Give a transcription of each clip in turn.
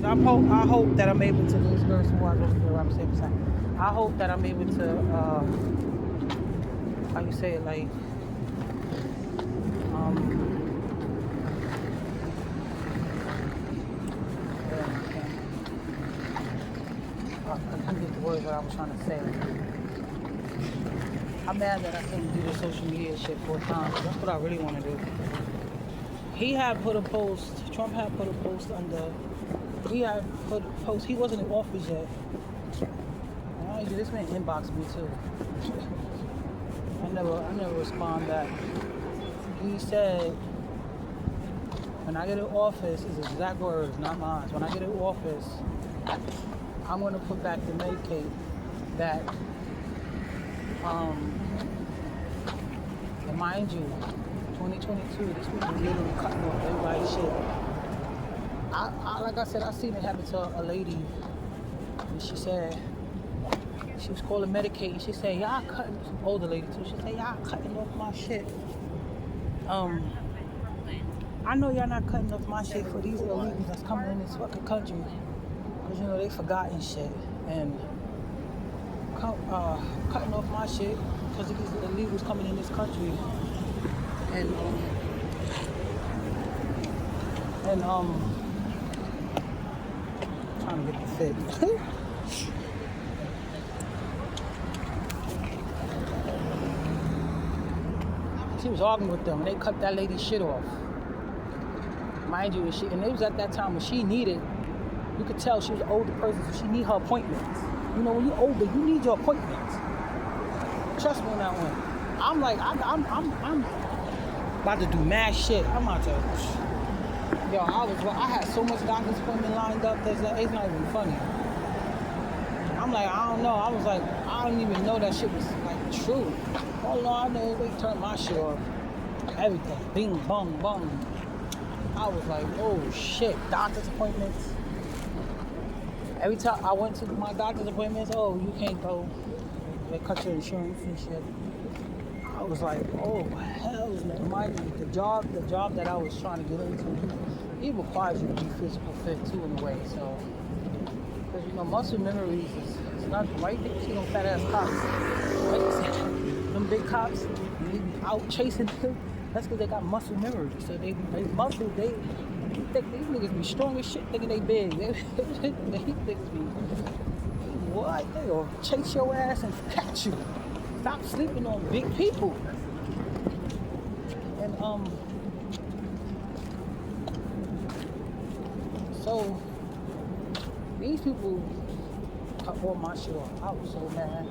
I hope that I'm able to this verse was over here. I'm saying, I hope that I'm able to how you say it, like I couldn't get the words what I was trying to say. I'm mad that I couldn't do the social media shit 4 times. That's what I really want to do. He had put a post. Trump had put a post under. He had put a post. He wasn't in office yet. And this man inboxed me too. I never respond back. He said, when I get in office, his exact words, not mine. When I get in office, I'm gonna put back the Medicaid that, and mind you, 2022, these people literally cutting off everybody's shit. Like I said, I seen it happen to a lady, and she said, she was calling Medicaid, and she said, y'all cutting, some older lady too, she said, y'all cutting off my shit. I know y'all not cutting off my shit for these illegals that's coming in this fucking country. Because, you know, they forgotten shit. And cutting off my shit because of these illegals coming in this country. And trying to get the fit. She was arguing with them and they cut that lady's shit off. Mind you, and it was at that time when she needed, you could tell she was an older person, so she need her appointments. You know, when you're older, you need your appointments. Trust me on that one. I'm like, I'm about to do mad shit. I'm about to, yo, I had so much doctor's appointment lined up that it's not even funny. I'm like, I don't know. I was like, I don't even know that shit was like true. All I know, they turned my shit off. Everything, bing, bong, bong. I was like, oh shit, doctor's appointments. Every time I went to my doctor's appointments, oh, you can't go. They cut your insurance and shit. I was like, oh, hell no. Mind you, the job that I was trying to get into, it requires you to be physical fit too in a way. So, because you know, muscle memories is not right. You see them fat ass cops, right? Them big cops, they be out chasing them. That's because they got muscle memory. So they muscle, they think these niggas be strong as shit thinking they big. They niggas be, what? They'll chase your ass and catch you. Stop sleeping on big people. And so these people cut all my shit off. I was so mad.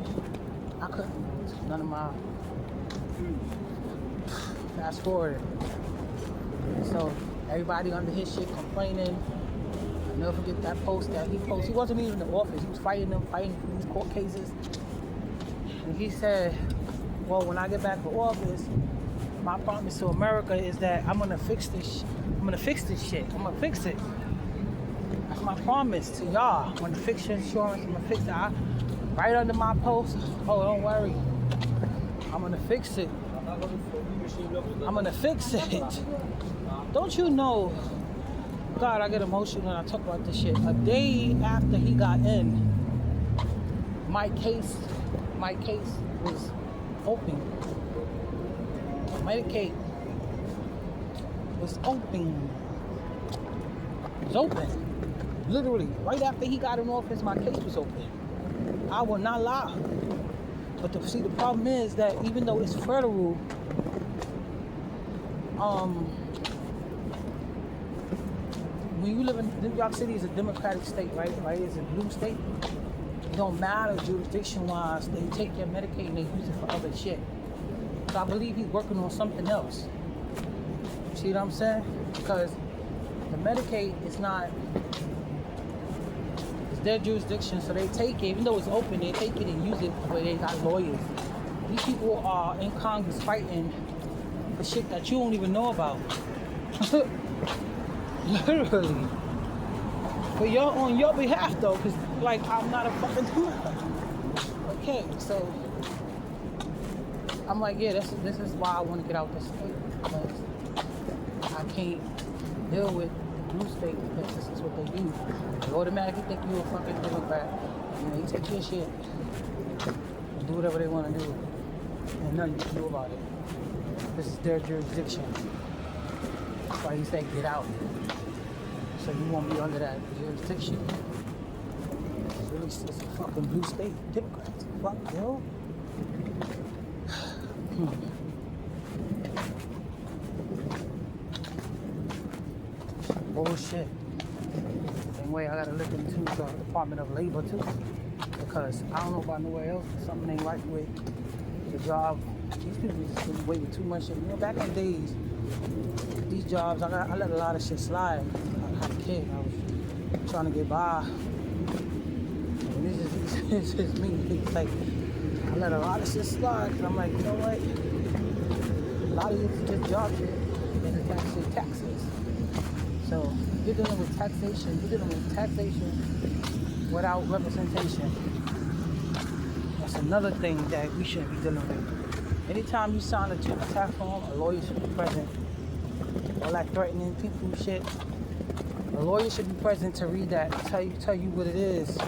I couldn't none of my fast forward. So everybody under his shit complaining. I'll never forget that post that he posted. He wasn't even in the office. He was fighting for these court cases. And he said, well, when I get back to office, my promise to America is that I'm gonna fix this. I'm gonna fix this shit. I'm gonna fix it. That's my promise to y'all. I'm gonna fix your insurance. I'm gonna fix it. Right under my post. Oh, don't worry. I'm gonna fix it. I'm gonna fix it. Don't you know? God, I get emotional when I talk about this shit. A day after he got in, my case was open. Medicaid was open. It was open. Literally, right after he got in office, my case was open. I will not lie. But the problem is that even though it's federal, when you live in New York City, is a democratic state, right? It's a blue state. It don't matter jurisdiction-wise. They take your Medicaid and they use it for other shit. So I believe he's working on something else. See what I'm saying? Because the Medicaid is not, it's their jurisdiction, so they take it, even though it's open, they take it and use it where they got lawyers. These people are in Congress fighting for shit that you don't even know about. Literally. But you're on your behalf though, because like I'm not a fucking Democrat. Okay, so I'm like, yeah, this is why I want to get out this state. Because I can't deal with blue state because this is what they do. They automatically think you a fucking Democrat. And they take your shit and do whatever they want to do. And nothing you can do about it. This is their jurisdiction. That's why he said get out. So you won't be under that jurisdiction. It's a fucking blue state. Democrats. Fuck, yo. Bullshit. Same way I gotta look into the Department of Labor too. Because I don't know about nowhere else. Something ain't right with the job. These people just been waiting too much shit. You know, back in the days, these jobs, I let a lot of shit slide. I had a kid. I was trying to get by. And it's just me. It's like, I let a lot of shit slide. And I'm like, you know what? A lot of you just job shit. And it's actually taxes. So you're dealing with taxation. You're dealing with taxation without representation. That's another thing that we shouldn't be dealing with. Anytime you sign a tax form, a lawyer should be present. All that threatening people shit. A lawyer should be present to read that, tell you what it is.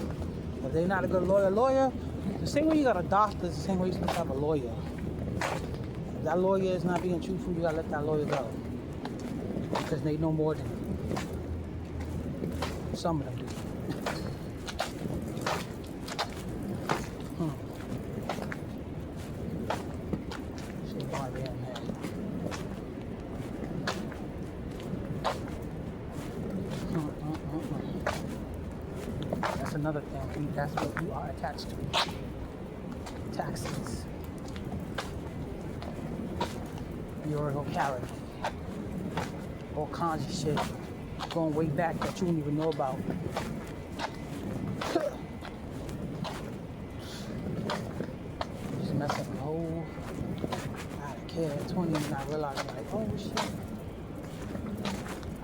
If they're not a good lawyer, the same way you got a doctor is the same way you're supposed to have a lawyer. If that lawyer is not being truthful, you gotta let that lawyer go. Because they know more than you. Some of them do. That's another thing. That's what you are attached to. Taxes. Your locality. All kinds of shit going way back that you don't even know about. Just mess up the whole. I had a kid at 20 and I realized, like, oh shit.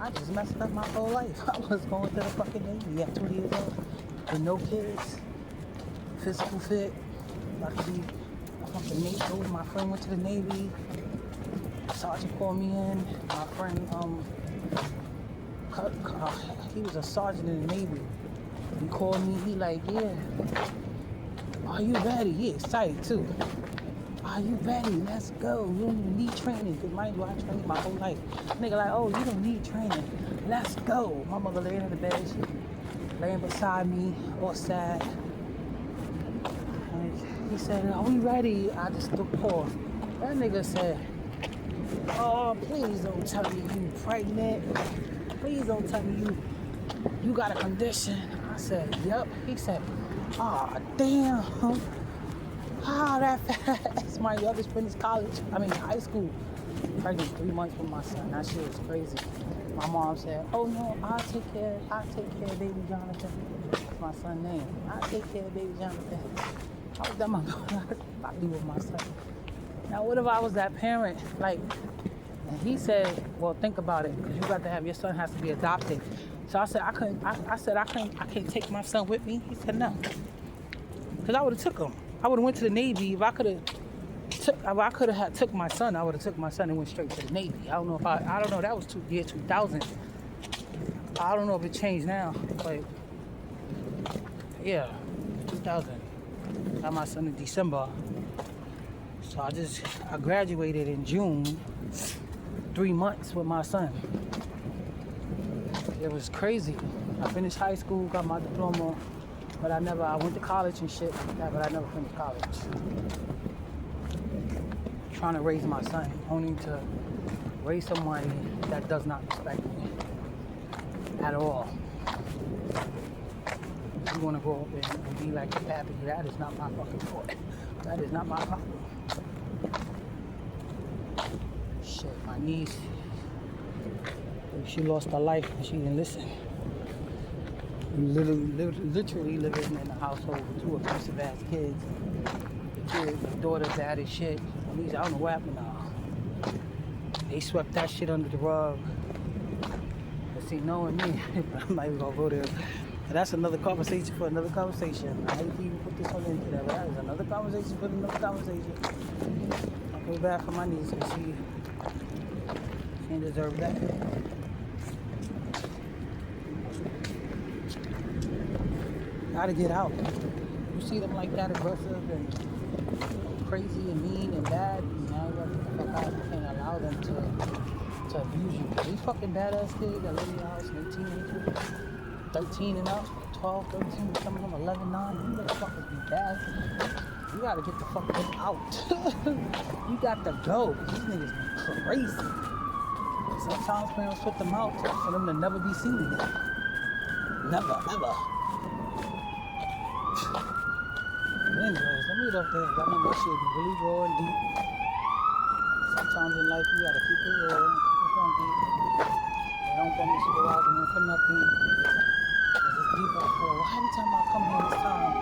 I just messed up my whole life. I was going to the fucking Navy at 20 years old with no kids, physical fit. I could be a fucking Navy. My friend went to the Navy. Sergeant called me in. My friend, he was a sergeant in the Navy. He called me. He like, yeah. Are you ready? He excited too. Are you ready? Let's go. You don't even need training. Because mind you, I trained my whole life. Nigga like, oh, you don't need training. Let's go. My mother laying in the bed. She laying beside me, all sad. And he said, are we ready? I just took pause. That nigga said, oh, please don't tell me you pregnant. Please don't tell me you got a condition. I said, yep. He said, oh, damn. That fast. My youngest finished high school. Pregnant 3 months with my son. That shit was crazy. My mom said, oh no, I'll take care of baby Jonathan. That's my son's name. I'll take care of baby Jonathan. I was done my body with my son. Now what if I was that parent? Like, and he said, well, think about it, because you got to have, your son has to be adopted. So I said, I can't take my son with me. He said, no. Because I would have took him. I would have went to the Navy. If I could have took my son, I would have took my son and went straight to the Navy. I don't know, that was year 2000. I don't know if it changed now, but yeah, 2000. I got my son in December. So I graduated in June, 3 months with my son. It was crazy. I finished high school, got my diploma, but I went to college and shit like that, but I never finished college. Trying to raise my son, only to raise somebody that does not respect me at all. You want to grow up and be like your pappy, that is not my fucking fault. That is not my problem. Shit, my niece, she lost her life and she didn't listen. Literally living in a household with two abusive ass kids. The daughter bad as shit. I don't know what happened now. They swept that shit under the rug. But see, knowing me, I'm not even gonna go there. But that's another conversation for another conversation. I hate to even put this one into that, but that is another conversation for another conversation. I feel bad for my niece because she didn't deserve that. Gotta get out. You see them like that aggressive and crazy and mean and bad, now you gotta get the fuck out. You can't allow them to abuse you. These fucking badass kids that live in your house and they teenagers, 13 and up, 12, 13, some of them 11, 9, you motherfuckers be bad. You gotta get the fuck out. You got to go. These niggas be crazy. Sometimes parents put them out for them to never be seen again. Never, ever. Anyways, let me get up there. Y'all know my shit be really raw and deep. Sometimes in life you gotta keep it real, keep it funky. They don't want me to go out and for nothing. Cause it's deep out for why every time I come here this time,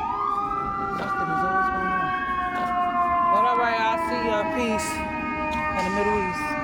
something is always going on. But alright, I'll see you. Peace in the Middle East.